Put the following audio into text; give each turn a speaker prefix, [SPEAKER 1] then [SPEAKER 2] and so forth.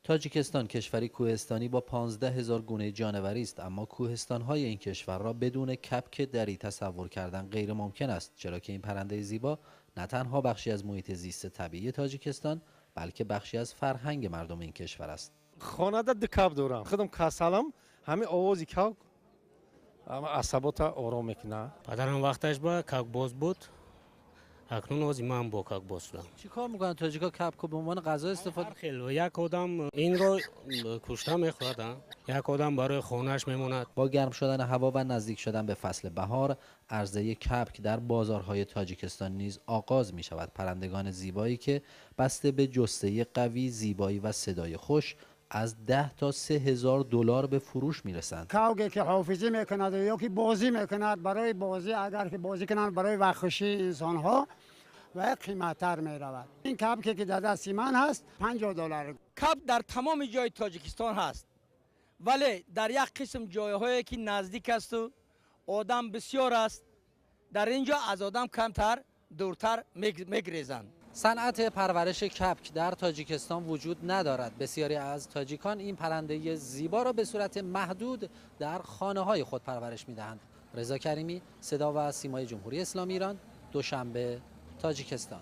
[SPEAKER 1] تاجیکستان کشوری کوهستانی با 15,000 گونه جانوری است، اما کوهستان‌های این کشور را بدون کبک دری تصور کردن غیر ممکن است، چرا که این پرنده زیبا نه تنها بخشی از محیط زیست طبیعی تاجیکستان بلکه بخشی از فرهنگ مردم این کشور است.
[SPEAKER 2] خانه‌دا دو کب دارم. خودم کاسالم همین آوازی کب عصبات آرام میکنه.
[SPEAKER 3] پدرم وقتش با کب باز بود. اکنون از من با کب باز شدم.
[SPEAKER 1] چیکار میکنن تاجیکا کبکو به عنوان غذا استفاده؟
[SPEAKER 3] خیلی یک آدم این رو کشته میخورد، یک آدم برای خونش میموند.
[SPEAKER 1] با گرم شدن هوا و نزدیک شدن به فصل بهار، عرضه کبک در بازارهای تاجیکستان نیز آغاز می شود. پرندگان زیبایی که بسته به جثه قوی، زیبایی و صدای خوش از 10 تا 3,000 دلار به فروش می رسند.
[SPEAKER 4] کاوگی که حافظی میکند یا که بازی میکند، برای بازی اگر که بازی کنند برای وحشی انسان ها و قیمت‌تر می رود. این کبکی که در دست من هست 50 دلار.
[SPEAKER 5] کب در تمام جای تاجیکستان هست، ولی در یک قسم جایهایی که نزدیک است و آدم بسیار است، در اینجا از آدم کمتر دورتر میگریزند.
[SPEAKER 1] صنعت پرورش کبک در تاجیکستان وجود ندارد. بسیاری از تاجیکان این پرنده زیبا را به صورت محدود در خانه‌های خود پرورش می‌دهند. رضا کریمی، صدا و سیمای جمهوری اسلامی ایران، دوشنبه، تاجیکستان.